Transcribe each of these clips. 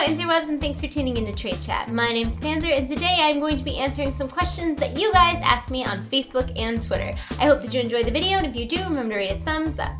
interwebs, and thanks for tuning into TradeChat. My name's Panzer, and today I'm going to be answering some questions that you guys asked me on Facebook and Twitter. I hope that you enjoyed the video, and if you do, remember to rate it thumbs up.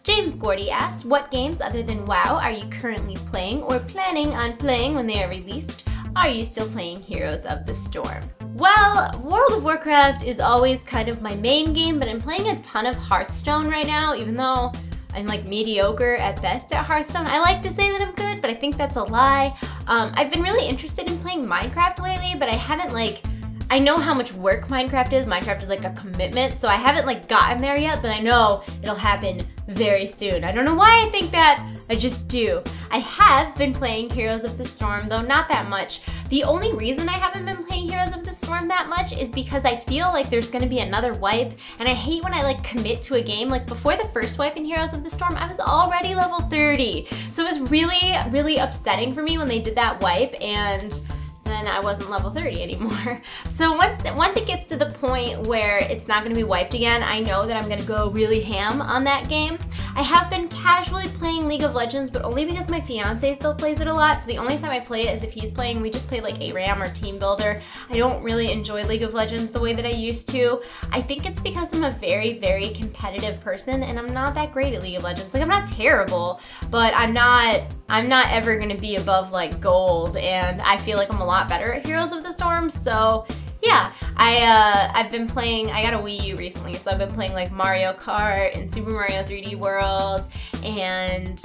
James Gordy asked, what games other than WoW are you currently playing or planning on playing when they are released? Are you still playing Heroes of the Storm? Well, World of Warcraft is always kind of my main game, but I'm playing a ton of Hearthstone right now, even though I'm like mediocre at best at Hearthstone. I like to say that I'm good, but I think that's a lie. I've been really interested in playing Minecraft lately, but I haven't I know how much work Minecraft is. Minecraft is like a commitment, so I haven't gotten there yet, but I know it'll happen very soon. I don't know why I think that, I just do. I have been playing Heroes of the Storm, though not that much. The only reason I haven't been playing Heroes of the Storm that much is because I feel like there's gonna be another wipe, and I hate when I commit to a game. Like before the first wipe in Heroes of the Storm, I was already level 30. So it was really, really upsetting for me when they did that wipe, and then I wasn't level 30 anymore. So once it gets to the point where it's not gonna be wiped again, I know that I'm gonna go really ham on that game. I have been casually playing League of Legends, but only because my fiance still plays it a lot. So the only time I play it is if he's playing. We just play like ARAM or Team Builder. I don't really enjoy League of Legends the way that I used to. I think it's because I'm a very, very competitive person, and I'm not that great at League of Legends. I'm not terrible, but I'm not ever gonna be above gold, and I feel like I'm a lot better at Heroes of the Storm. So yeah, I've been playing, I got a Wii U recently, so I've been playing Mario Kart and Super Mario 3D World and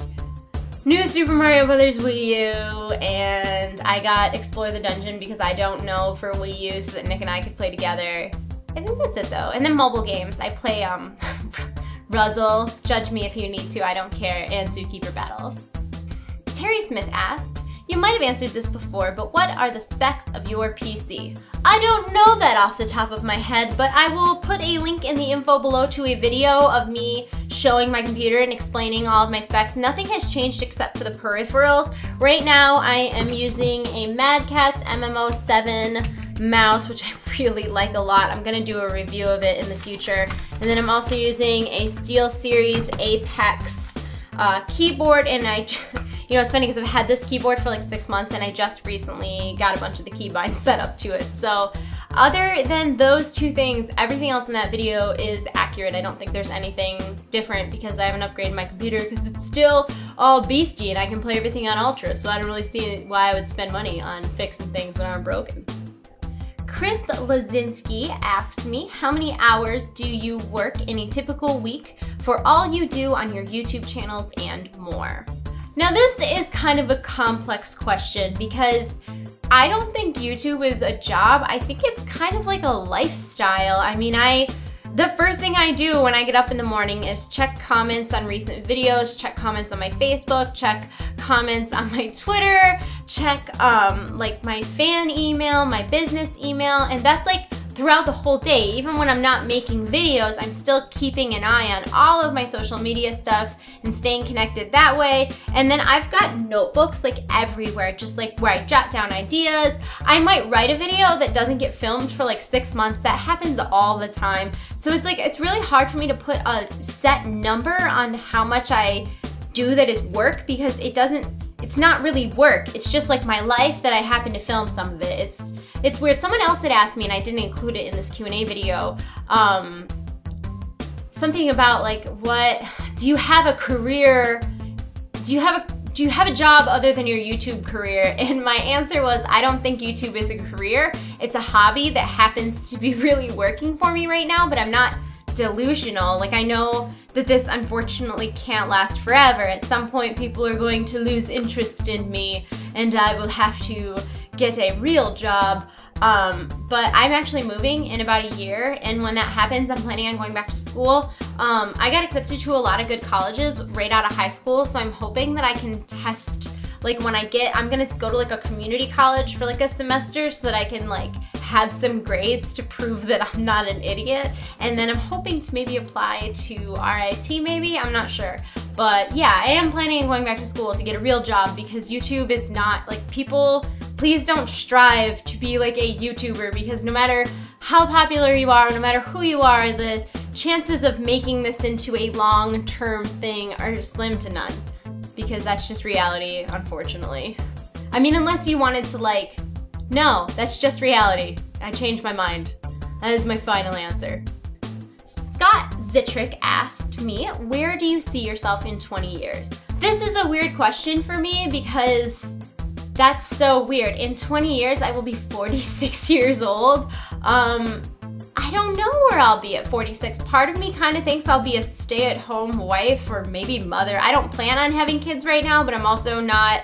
New Super Mario Bros. Wii U, and I got Explore the Dungeon because I don't know for Wii U, so that Nick and I could play together. I think that's it though. And then mobile games, I play Ruzzle, judge me if you need to, I don't care, and Zookeeper Battles. Terry Smith asked, you might have answered this before, but what are the specs of your PC? I don't know that off the top of my head, but I will put a link in the info below to a video of me showing my computer and explaining all of my specs. Nothing has changed except for the peripherals. Right now I am using a Mad Catz MMO7 mouse, which I really like a lot. I'm gonna do a review of it in the future. And then I'm also using a SteelSeries Apex keyboard, and you know, it's funny because I've had this keyboard for 6 months, and I just recently got a bunch of the keybinds set up to it. So other than those two things, everything else in that video is accurate. I don't think there's anything different because I haven't upgraded my computer because it's still all beastie and I can play everything on Ultra, so I don't really see why I would spend money on fixing things that aren't broken. Chris Lazinski asked me, how many hours do you work in a typical week for all you do on your YouTube channels and more? Now this is kind of a complex question because I don't think YouTube is a job. I think it's kind of like a lifestyle. I mean, the first thing I do when I get up in the morning is check comments on recent videos, check comments on my Facebook, check comments on my Twitter, check my fan email, my business email, and that's throughout the whole day. Even when I'm not making videos, I'm still keeping an eye on all of my social media stuff and staying connected that way. And then I've got notebooks everywhere, just where I jot down ideas. I might write a video that doesn't get filmed for 6 months. That happens all the time. So it's really hard for me to put a set number on how much I do that is work, because it's not really work. It's just my life that I happen to film some of it. It's weird. Someone else had asked me, and I didn't include it in this Q&A video, something about what, do you have a career, do you have a job other than your YouTube career? And my answer was, I don't think YouTube is a career. It's a hobby that happens to be really working for me right now, but I'm not delusional. I know that this unfortunately can't last forever. At some point people are going to lose interest in me and I will have to get a real job. But I'm actually moving in about a year, and when that happens I'm planning on going back to school. I got accepted to a lot of good colleges right out of high school, so I'm hoping that I can test when I'm gonna go to a community college for a semester so that I can have some grades to prove that I'm not an idiot. And then I'm hoping to maybe apply to RIT maybe, I'm not sure. But yeah, I am planning on going back to school to get a real job because YouTube is not, people please don't strive to be like a YouTuber, because no matter how popular you are, no matter who you are, the chances of making this into a long-term thing are slim to none, because that's just reality, unfortunately. I mean, unless you wanted to like, no, that's just reality. I changed my mind. That is my final answer. Scott Zitrick asked me, where do you see yourself in 20 years? This is a weird question for me because that's so weird. In 20 years, I will be 46 years old. I don't know where I'll be at 46. Part of me kind of thinks I'll be a stay-at-home wife or maybe mother. I don't plan on having kids right now, but I'm also not,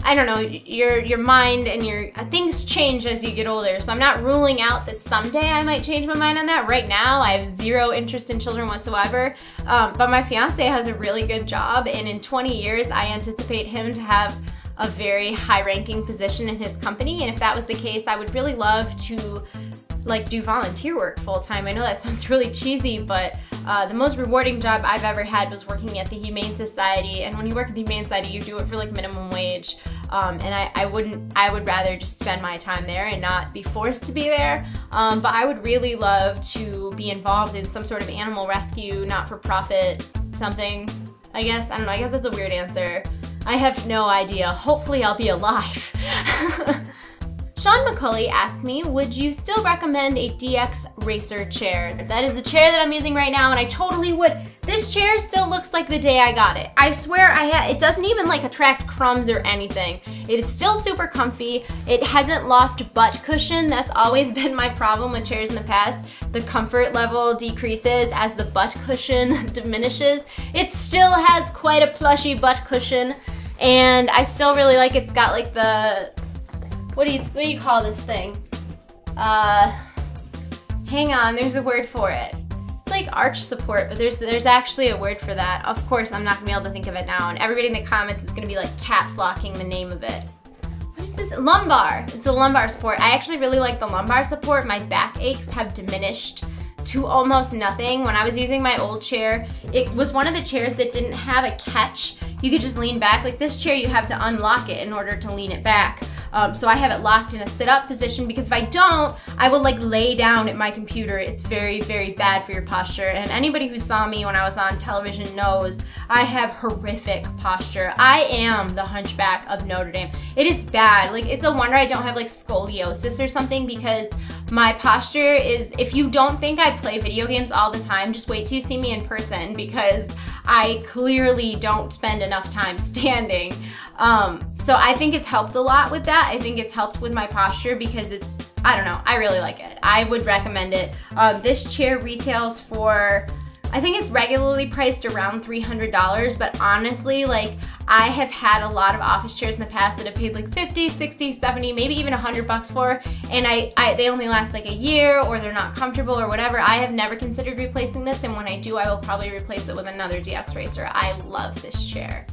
I don't know, your mind and your things change as you get older. So I'm not ruling out that someday I might change my mind on that. Right now, I have zero interest in children whatsoever. But my fiance has a really good job, and in 20 years, I anticipate him to have a very high-ranking position in his company. And if that was the case, I would really love to like do volunteer work full-time. I know that sounds really cheesy, but the most rewarding job I've ever had was working at the Humane Society. And when you work at the Humane Society, you do it for like minimum wage. And I would rather just spend my time there and not be forced to be there. But I would really love to be involved in some sort of animal rescue, not-for-profit something, I guess. I don't know, I guess that's a weird answer. I have no idea. Hopefully I'll be alive. Sean McCulley asked me, would you still recommend a DX Racer chair? That is the chair that I'm using right now, and I totally would. This chair still looks like the day I got it. I swear it doesn't even like attract crumbs or anything. It is still super comfy. It hasn't lost butt cushion. That's always been my problem with chairs in the past. The comfort level decreases as the butt cushion diminishes. It still has quite a plushy butt cushion, and I still really like it's got like the, what do you call this thing? Hang on, there's a word for it. It's like arch support, but there's actually a word for that. Of course, I'm not gonna be able to think of it now, and everybody in the comments is gonna be like caps locking the name of it. What is this? Lumbar. It's a lumbar support. I actually really like the lumbar support. My back aches have diminished to almost nothing. When I was using my old chair, it was one of the chairs that didn't have a catch. You could just lean back. Like this chair, you have to unlock it in order to lean it back. So I have it locked in a sit-up position, because if I don't, I will like lay down at my computer. It's very, very bad for your posture. And anybody who saw me when I was on television knows I have horrific posture. I am the Hunchback of Notre Dame. It is bad. Like, it's a wonder I don't have like scoliosis or something, because my posture is, if you don't think I play video games all the time, just wait till you see me in person, because I clearly don't spend enough time standing. So I think it's helped a lot with that. I think it's helped with my posture, because it's, I don't know, I really like it. I would recommend it. This chair retails for, I think it's regularly priced around $300, but honestly, like, I have had a lot of office chairs in the past that have paid like 50, 60, 70, maybe even $100 for, and they only last like a year, or they're not comfortable or whatever. I have never considered replacing this, and when I do, I will probably replace it with another DX Racer. I love this chair.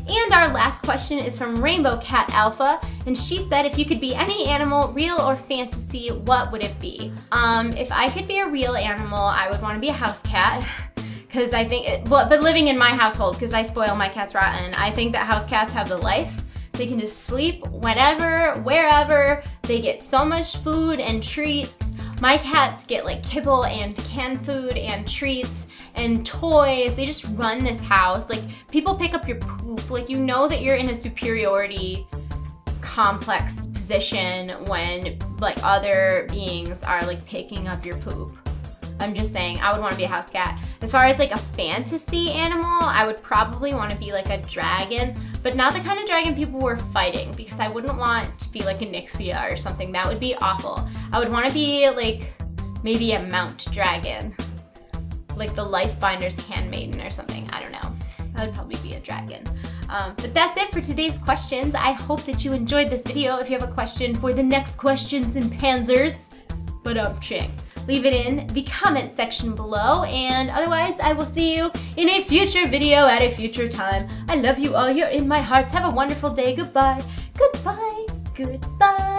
And our last question is from Rainbow Cat Alpha, and she said, if you could be any animal, real or fantasy, what would it be? If I could be a real animal, I would want to be a house cat, because I think, but living in my household, because I spoil my cats rotten. I think that house cats have the life. They can just sleep whenever, wherever. They get so much food and treats. My cats get like kibble and canned food and treats and toys. They just run this house. Like, people pick up your poop. Like, you know that you're in a superiority complex position when like other beings are like picking up your poop. I'm just saying, I would want to be a house cat. As far as like a fantasy animal, I would probably want to be like a dragon, but not the kind of dragon people were fighting, because I wouldn't want to be like a Nixia or something. That would be awful. I would want to be like maybe a mount dragon, like the Lifebinder's handmaiden or something. I don't know. I would probably be a dragon. But that's it for today's questions. I hope that you enjoyed this video. If you have a question for the next questions and panzers, leave it in the comment section below, and otherwise I will see you in a future video at a future time. I love you all. You're in my hearts. Have a wonderful day. Goodbye. Goodbye. Goodbye.